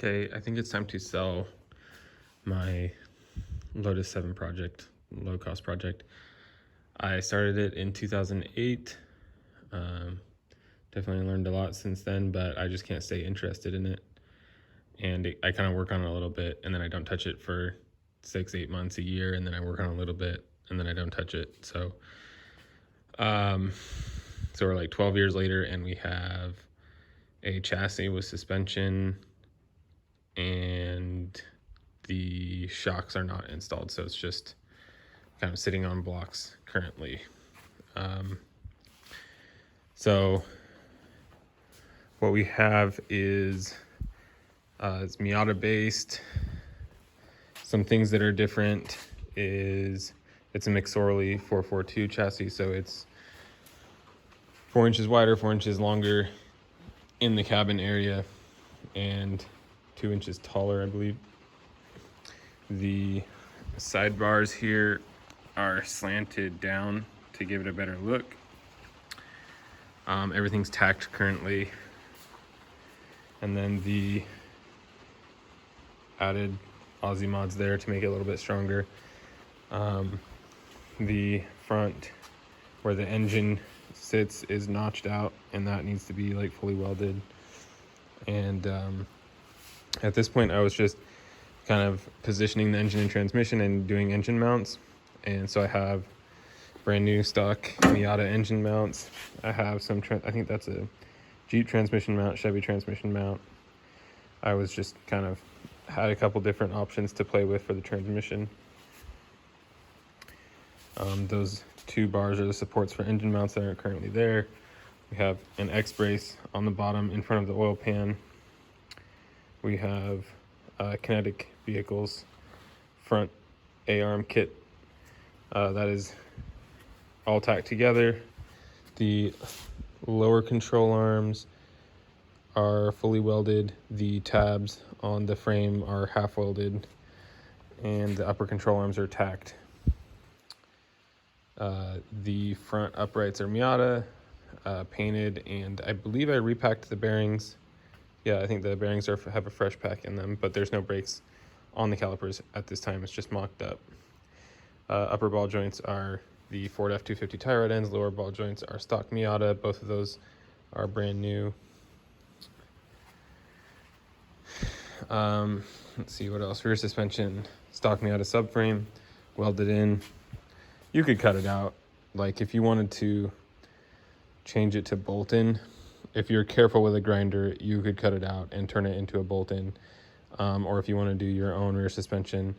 Okay, I think it's time to sell my Lotus 7 project, low cost project. I started it in 2008. Definitely learned a lot since then, but I just can't stay interested in it. And I kind of work on it a little bit and then I don't touch it for 6-8 months, a year, and then I work on it a little bit and then I don't touch it. So we're like 12 years later and we have a chassis with suspension and the shocks are not installed, so it's just kind of sitting on blocks currently. So what we have is it's Miata based. Some things that are different is it's a McSorley 442 chassis, so it's 4 inches wider, 4 inches longer in the cabin area, and 2 inches taller, I believe. The sidebars here are slanted down to give it a better look. Everything's tacked currently. And then the added Aussie mods there to make it a little bit stronger. The front where the engine sits is notched out and that needs to be like fully welded. And at this point I was just kind of positioning the engine and transmission and doing engine mounts. And so I have brand new stock Miata engine mounts. I have some, I think that's a Jeep transmission mount, Chevy transmission mount. I was just kind of had a couple different options to play with for the transmission. Those two bars are the supports for engine mounts that aren't currently there. We have an X-brace on the bottom in front of the oil pan. We have Kinetic Vehicles front A-arm kit that is all tacked together. The lower control arms are fully welded. The tabs on the frame are half welded, and the upper control arms are tacked. The front uprights are Miata painted, and I believe I repacked the bearings. Yeah, I think the bearings have a fresh pack in them, but there's no brakes on the calipers at this time. It's just mocked up. Upper ball joints are the Ford F-250 tie rod ends. Lower ball joints are stock Miata. Both of those are brand new. Let's see what else. Rear suspension, stock Miata subframe, welded in. You could cut it out. Like if you wanted to change it to bolt-in, if you're careful with a grinder, you could cut it out and turn it into a bolt-in. Or if you want to do your own rear suspension,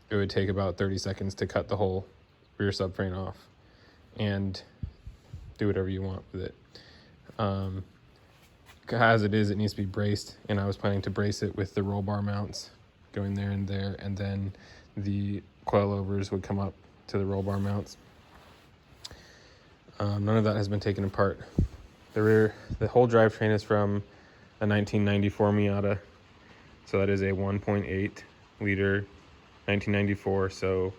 it would take about 30 seconds to cut the whole rear subframe off and do whatever you want with it. As it is, it needs to be braced, and I was planning to brace it with the roll bar mounts going there, and then the coilovers would come up to the roll bar mounts. None of that has been taken apart. The whole drivetrain is from a 1994 Miata, so that is a 1.8 liter 1994, so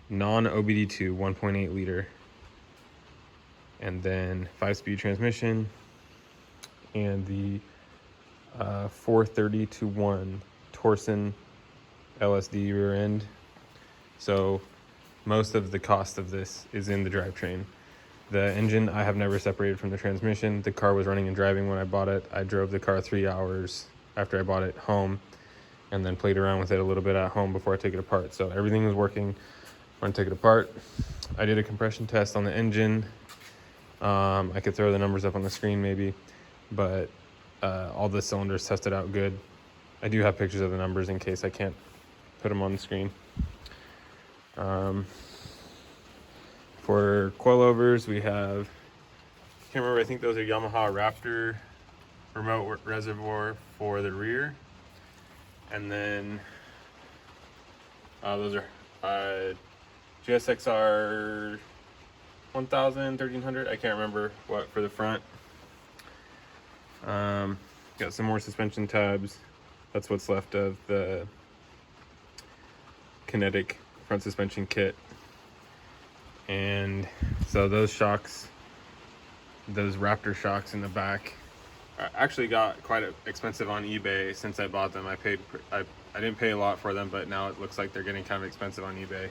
non-OBD2 1.8 liter, and then 5-speed transmission, and the 430-1 Torsen LSD rear end. So most of the cost of this is in the drivetrain. The engine I have never separated from the transmission. The car was running and driving when I bought it. I drove the car 3 hours after I bought it home and then played around with it a little bit at home before I took it apart. So everything was working when I took it apart. I did a compression test on the engine. I could throw the numbers up on the screen maybe, but all the cylinders tested out good. I do have pictures of the numbers in case I can't put them on the screen. For coilovers, we have, I can't remember, I think those are Yamaha Raptor remote reservoir for the rear. And then those are GSXR 1000, 1300, I can't remember what for the front. Got some more suspension tabs. That's what's left of the Kinetic front suspension kit. And so those shocks, those Raptor shocks in the back actually got quite expensive on eBay since I bought them. I didn't pay a lot for them, but now it looks like they're getting kind of expensive on eBay.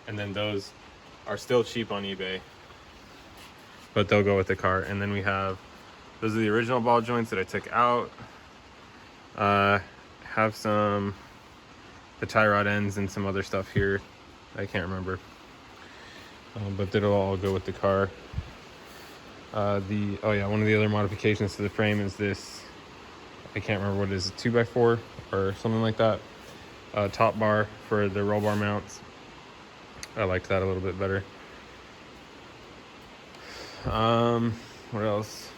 And then those are still cheap on eBay, but they'll go with the car. And then we have, those are the original ball joints that I took out. Have some, the tie rod ends and some other stuff here. I can't remember. But it'll all go with the car. Oh yeah, one of the other modifications to the frame is this, I can't remember what it is, a 2x4 or something like that. Top bar for the roll bar mounts. I liked that a little bit better. What else?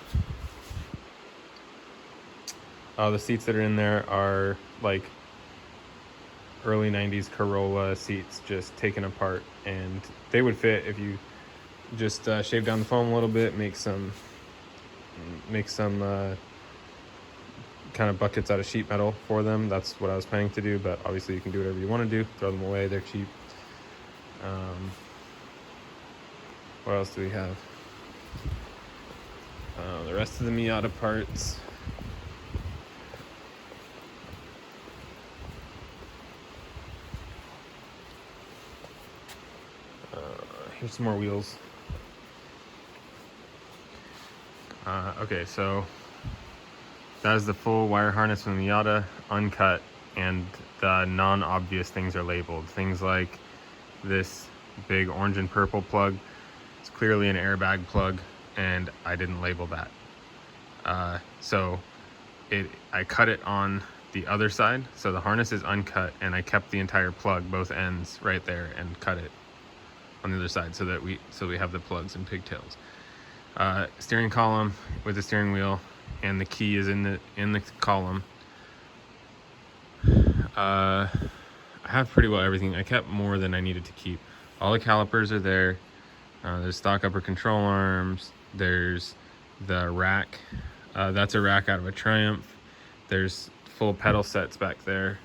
The seats that are in there are like early 90s Corolla seats, just taken apart, and they would fit if you just shave down the foam a little bit, make some kind of buckets out of sheet metal for them. That's what I was planning to do, but obviously you can do whatever you want to do. Throw them away, they're cheap. What else do we have? The rest of the Miata parts. Here's some more wheels. Okay, so that is the full wire harness from the Miata, uncut, and the non-obvious things are labeled. Things like this big orange and purple plug. It's clearly an airbag plug, and I didn't label that. So I cut it on the other side, so the harness is uncut, and I kept the entire plug, both ends, right there, and cut it on the other side so that we have the plugs and pigtails. Steering column with the steering wheel, and the key is in the column. I have pretty well everything. I kept more than I needed to keep. All the calipers are there. There's stock upper control arms. There's the rack. That's a rack out of a Triumph. There's full pedal sets back there.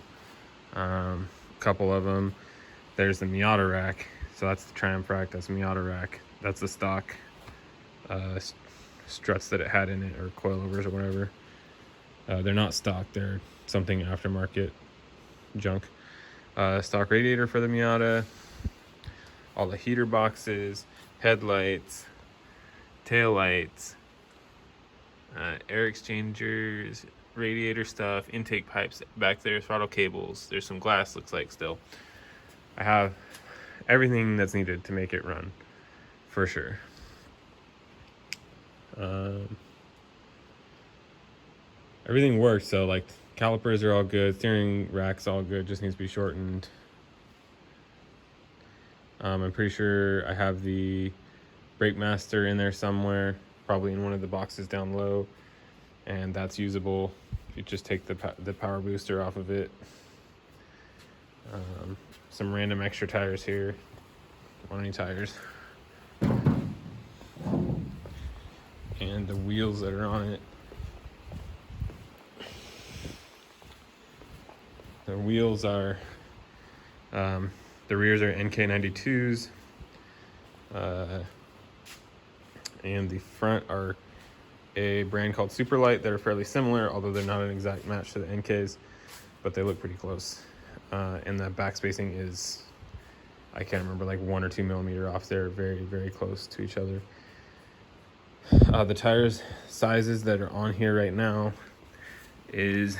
A couple of them. There's the Miata rack. So that's the Triumph rack. That's the Miata rack. That's the stock struts that it had in it, or coilovers or whatever. They're not stock. They're something aftermarket junk. Stock radiator for the Miata. All the heater boxes, headlights, tail lights, air exchangers, radiator stuff, intake pipes back there, throttle cables. There's some glass, looks like, still. I have everything that's needed to make it run, for sure. Everything works, so like calipers are all good, steering rack's all good, just needs to be shortened. I'm pretty sure I have the brake master in there somewhere, probably in one of the boxes down low, and that's usable. You just take the power booster off of it. Some random extra tires here, on any tires, and the wheels that are on it. The wheels are, the rears are NK92s, and the front are a brand called Superlight that are fairly similar, although they're not an exact match to the NKs, but they look pretty close. And the back spacing is, I can't remember, like 1 or 2 millimeter off. They're very, very close to each other. The tires sizes that are on here right now is,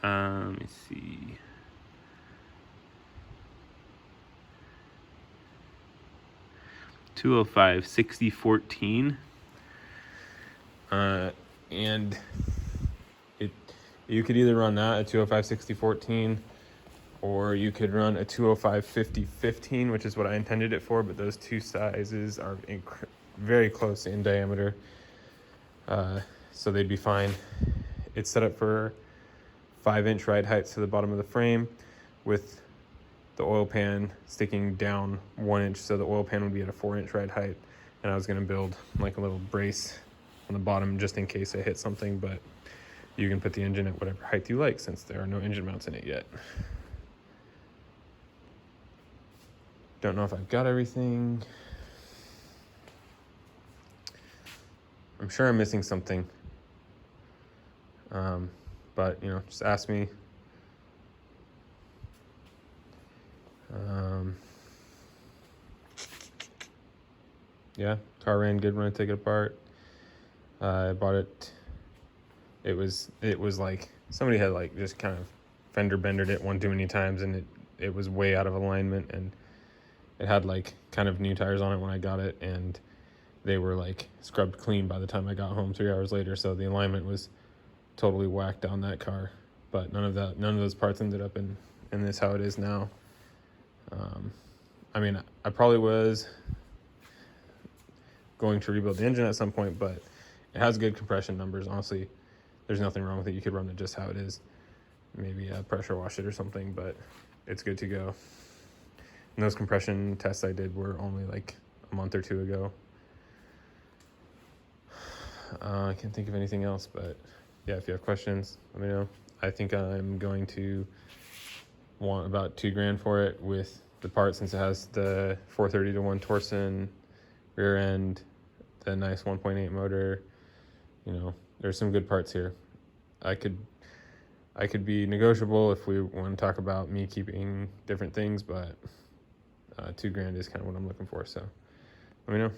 let me see. .205 60/14, and you could either run that at 205 60/14, or you could run a 205 50/15, which is what I intended it for, but those two sizes are very close in diameter, so they'd be fine. It's set up for 5-inch ride heights to the bottom of the frame, with the oil pan sticking down 1 inch, so the oil pan would be at a 4-inch ride height. And I was going to build like a little brace on the bottom just in case I hit something, but you can put the engine at whatever height you like, since there are no engine mounts in it yet. Don't know if I've got everything. I'm sure I'm missing something. But just ask me. Yeah, car ran good when I took it apart. I bought it. It was like somebody had like just kind of fender bendered it one too many times, and it was way out of alignment, and it had like kind of new tires on it when I got it, and they were like scrubbed clean by the time I got home 3 hours later. So the alignment was totally whacked on that car, but none of those parts ended up in this how it is now. I mean, I probably was going to rebuild the engine at some point, but it has good compression numbers. Honestly, there's nothing wrong with it. You could run it just how it is. Maybe pressure wash it or something, but it's good to go. And those compression tests I did were only like a month or two ago. I can't think of anything else, but yeah, if you have questions, let me know. I think I'm going to want about $2,000 for it with the part, since it has the 430-1 Torsen rear end, the nice 1.8 motor. There's some good parts here. I could be negotiable if we want to talk about me keeping different things, but $2,000 is kind of what I'm looking for. So let me know.